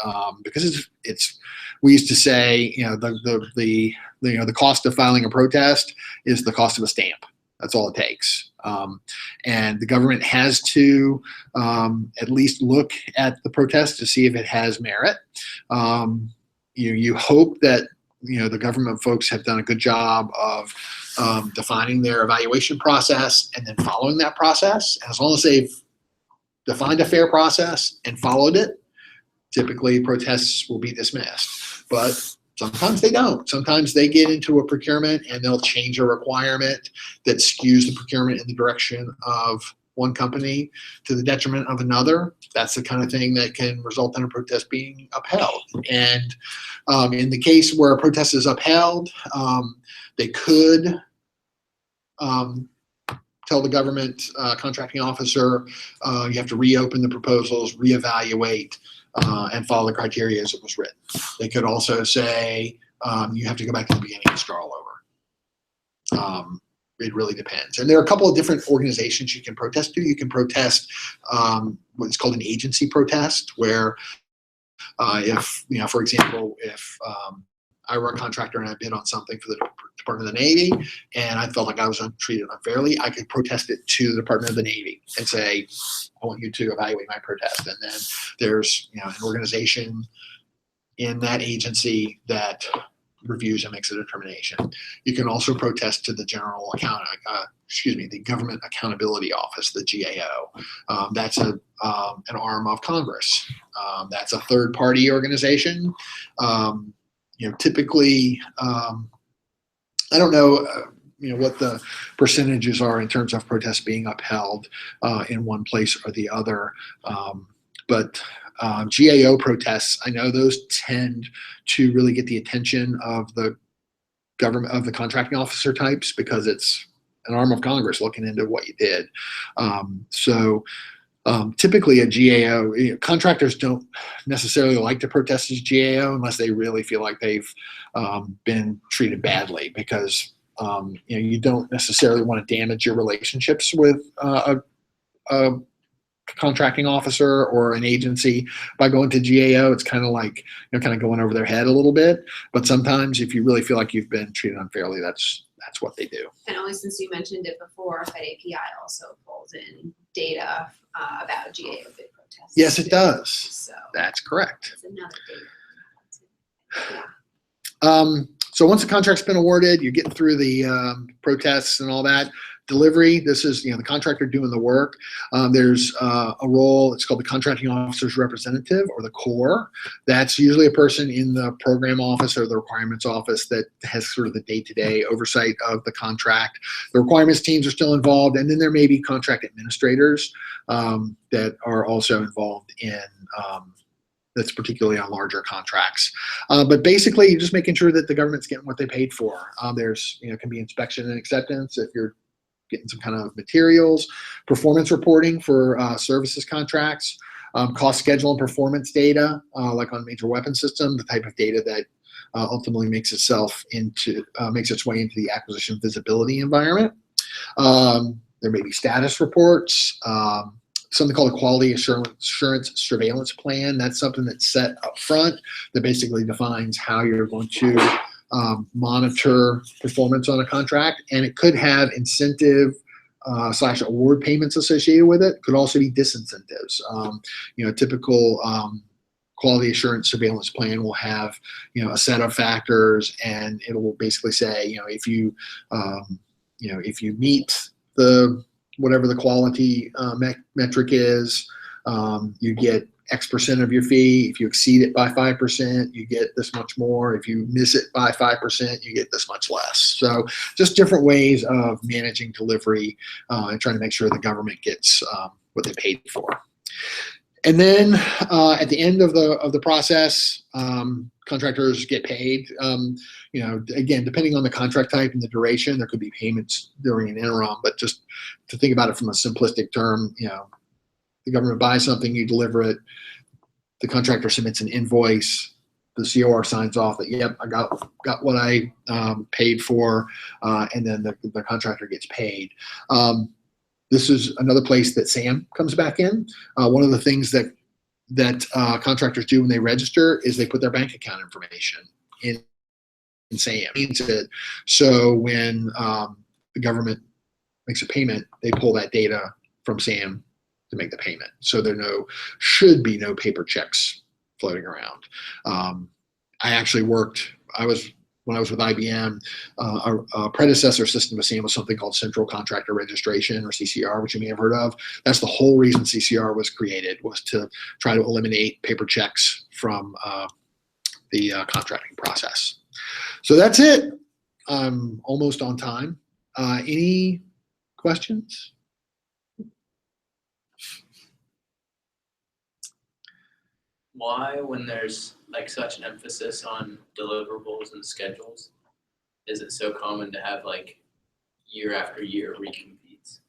Speaker 1: because it's. We used to say, the cost of filing a protest is the cost of a stamp. That's all it takes. And the government has to at least look at the protest to see if it has merit. You hope that the government folks have done a good job of defining their evaluation process and then following that process. And as long as they've defined a fair process and followed it, typically protests will be dismissed. But sometimes they don't. Sometimes they get into a procurement and they'll change a requirement that skews the procurement in the direction of one company to the detriment of another. That's the kind of thing that can result in a protest being upheld. And in the case where a protest is upheld, they could tell the government contracting officer, you have to reopen the proposals, reevaluate, and follow the criteria as it was written. They could also say, you have to go back to the beginning and start all over. It really depends. And there are a couple of different organizations you can protest to. You can protest what's called an agency protest, where if, for example, if I were a contractor and I bid on something for the Department of the Navy and I felt like I was treated unfairly, I could protest it to the Department of the Navy and say, I want you to evaluate my protest. And then there's an organization in that agency that reviews and makes a determination. You can also protest to the the Government Accountability Office, the GAO. That's an arm of Congress. That's a third-party organization. Typically, I don't know, what the percentages are in terms of protests being upheld in one place or the other, but GAO protests, I know those tend to really get the attention of the government, of the contracting officer types, because it's an arm of Congress looking into what you did. Typically a GAO, contractors don't necessarily like to protest as GAO unless they really feel like they've been treated badly, because you don't necessarily want to damage your relationships with a contracting officer or an agency by going to GAO. It's kind of like kind of going over their head a little bit. But sometimes if you really feel like you've been treated unfairly, that's what they do.
Speaker 5: And only since you mentioned it before, Fed API also pulls in data about GAO bid protests.
Speaker 1: Yes, it does.
Speaker 5: So
Speaker 1: That's correct.
Speaker 5: it's another data. Yeah.
Speaker 1: So once the contract's been awarded, you're getting through the protests and all that. Delivery, this is the contractor doing the work. There's a role, it's called the contracting officer's representative, or the core. That's usually a person in the program office or the requirements office that has sort of the day-to-day oversight of the contract. The requirements teams are still involved, and then there may be contract administrators that are also involved in that's particularly on larger contracts. But basically, you're just making sure that the government's getting what they paid for. There's, can be inspection and acceptance if you're getting some kind of materials, performance reporting for services contracts, cost schedule and performance data, like on major weapon system, the type of data that ultimately makes its way into the acquisition visibility environment. There may be status reports, something called a quality assurance surveillance plan. That's something that's set up front that basically defines how you're going to monitor performance on a contract, and it could have incentive / award payments associated with it. Could also be disincentives. Typical quality assurance surveillance plan will have a set of factors, and it will basically say if you meet the whatever the quality metric is, you get X% of your fee. If you exceed it by 5%, you get this much more. If you miss it by 5%, you get this much less. So just different ways of managing delivery and trying to make sure the government gets what they paid for. And then at the end of the process, contractors get paid. Again, depending on the contract type and the duration, there could be payments during an interim. But just to think about it from a simplistic term, the government buys something, you deliver it, the contractor submits an invoice, the COR signs off that, yep, I got what I paid for, and then the contractor gets paid. This is another place that SAM comes back in. One of the things that contractors do when they register is they put their bank account information in SAM. So when the government makes a payment, they pull that data from SAM to make the payment. So there should be no paper checks floating around. I was when I was with IBM, our predecessor system of SAM was something called Central Contractor Registration, or CCR, which you may have heard of. That's the whole reason CCR was created, was to try to eliminate paper checks from the contracting process. So that's it. I'm almost on time. Any questions?
Speaker 6: Why, when there's like such an emphasis on deliverables and schedules, is it so common to have like year after year recompetes?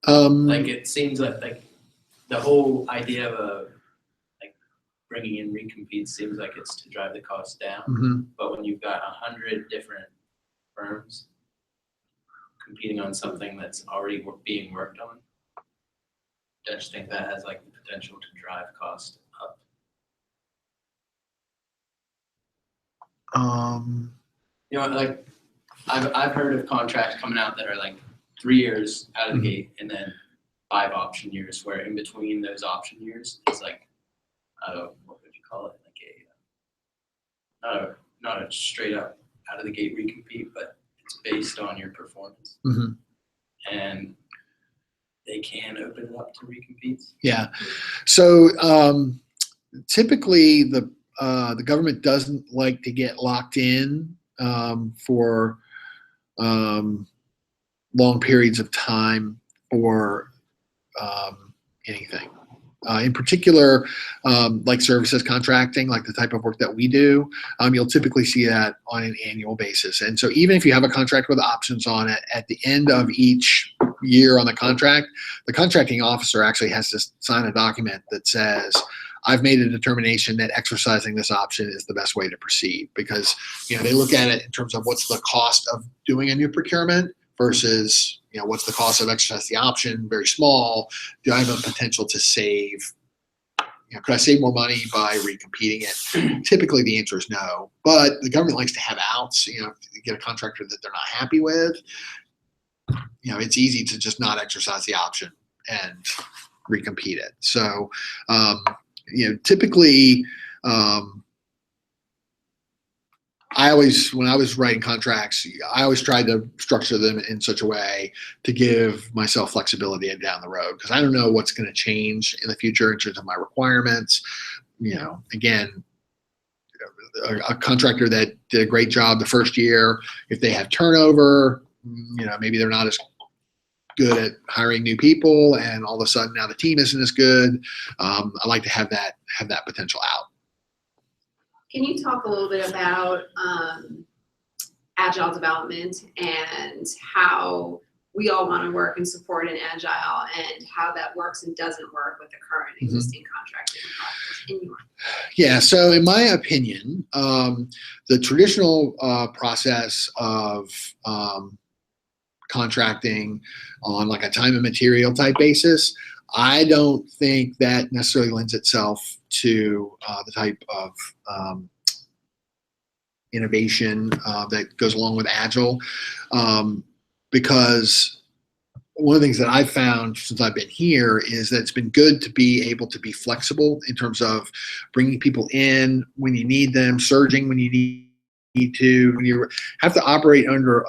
Speaker 6: Like it seems like the whole idea of like bringing in recompetes seems like it's to drive the cost down.
Speaker 1: Mhm.
Speaker 6: But when you've got 100 different firms competing on something that's already being worked on, I just think that has like the potential to drive cost up. You know, like I've heard of contracts coming out that are like 3 years out of the gate and then 5 option years, where in between those option years is like, what would you call it? Like not a straight up out of the gate recompete, but it's based on your performance.
Speaker 1: Mhm.
Speaker 6: And they can open it up to recompetes.
Speaker 1: Yeah. So typically the government doesn't like to get locked in for long periods of time for anything. In particular, like services contracting, like the type of work that we do, you'll typically see that on an annual basis. And so even if you have a contract with options on it, at the end of each year on the contract, the contracting officer actually has to sign a document that says, I've made a determination that exercising this option is the best way to proceed, because they look at it in terms of what's the cost of doing a new procurement versus what's the cost of exercising the option. Very small. Do I have a potential to save? Could I save more money by recompeting it? Typically, the answer is no. But the government likes to have outs. If you get a contractor that they're not happy with, it's easy to just not exercise the option and recompete it. So, typically, when I was writing contracts, I always tried to structure them in such a way to give myself flexibility down the road, because I don't know what's going to change in the future in terms of my requirements. Again, a contractor that did a great job the first year, if they have turnover, maybe they're not as good at hiring new people, and all of a sudden now the team isn't as good. I like to have that potential out.
Speaker 5: Can you talk a little bit about agile development and how we all want to work and support an agile, and how that works and doesn't work with the current existing contracting process in your?
Speaker 1: Yeah, so in my opinion, the traditional process of contracting on like a time and material type basis, I don't think that necessarily lends itself to the type of innovation that goes along with Agile, because one of the things that I've found since I've been here is that it's been good to be able to be flexible in terms of bringing people in when you need them, surging when you need to, when you have to operate under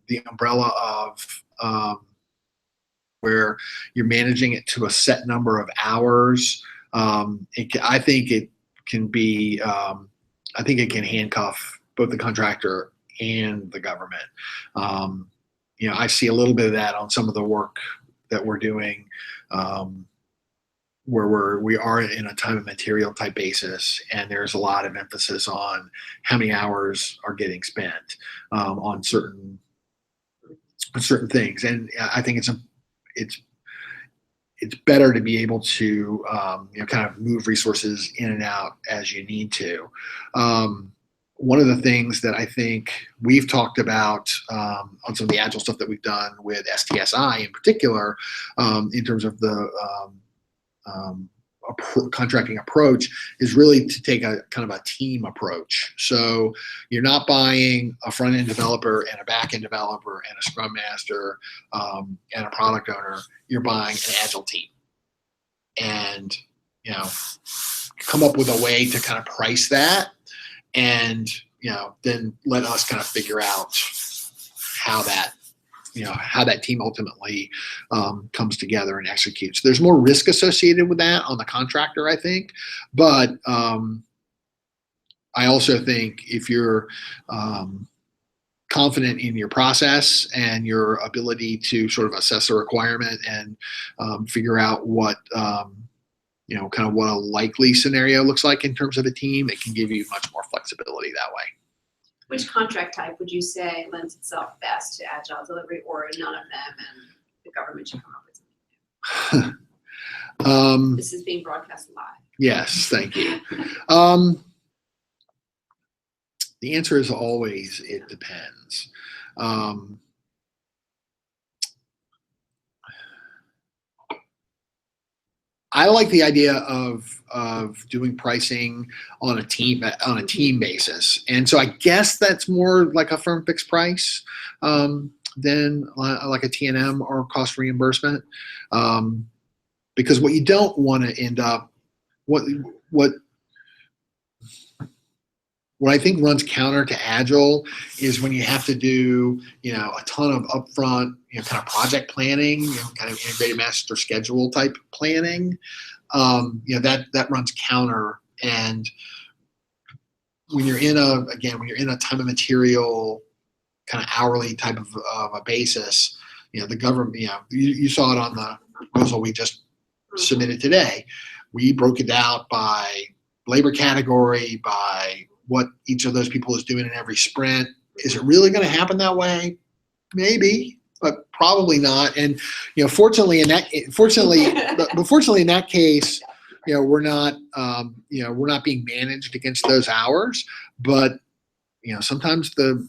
Speaker 1: the umbrella of where you're managing it to a set number of hours. I think it can be, I think it can handcuff both the contractor and the government. I see a little bit of that on some of the work that we're doing, where we are in a time and material type basis, and there's a lot of emphasis on how many hours are getting spent on certain things. And I think it's better to be able to kind of move resources in and out as you need to. One of the things that I think we've talked about on some of the Agile stuff that we've done with STSI in particular, in terms of the contracting approach, is really to take a kind of a team approach. So you're not buying a front-end developer and a back-end developer and a scrum master and a product owner. You're buying an Agile team, and come up with a way to kind of price that, and then let us kind of figure out how that team ultimately comes together and executes. There's more risk associated with that on the contractor, I think, but I also think if you're confident in your process and your ability to sort of assess a requirement and figure out what kind of what a likely scenario looks like in terms of a team, it can give you much more flexibility that way.
Speaker 5: Which contract type would you say lends itself best to agile delivery, or none of them, and the government should come up with something? This is being broadcast live.
Speaker 1: Yes, thank you. The answer is always, it depends. I like the idea of doing pricing on a team basis, and so I guess that's more like a firm fixed price than like a T&M or cost reimbursement, because what you don't want to end up what I think runs counter to Agile is when you have to do, a ton of upfront, kind of project planning, kind of integrated master schedule type planning. That runs counter. And when you're in a time and material kind of hourly type of a basis, the government, you saw it on the proposal we just submitted today. We broke it out by labor category, by what each of those people is doing in every sprint. Is it really going to happen that way? Maybe, but probably not. And fortunately in that case, we're not being managed against those hours. But sometimes the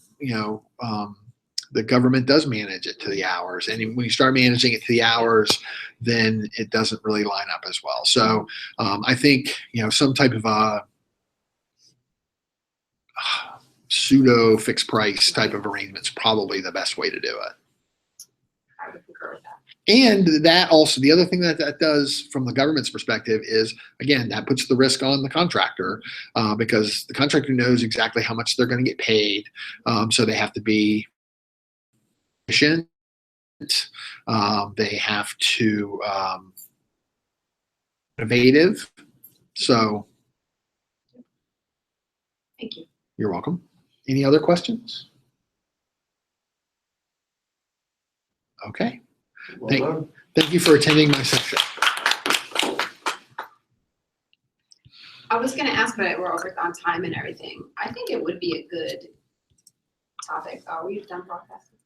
Speaker 1: government does manage it to the hours, and when you start managing it to the hours, then it doesn't really line up as well. So I think some type of a pseudo fixed price type of arrangement is probably the best way to do it.
Speaker 5: I would concur with that.
Speaker 1: And that also, the other thing that does from the government's perspective is, again, that puts the risk on the contractor because the contractor knows exactly how much they're going to get paid. So they have to be efficient. They have to innovative. So
Speaker 5: Thank you.
Speaker 1: You're welcome. Any other questions? Okay.
Speaker 3: Well done.
Speaker 1: Thank you for attending my session.
Speaker 5: I was going to ask, but we're over on time and everything. I think it would be a good topic. Are we done broadcasting?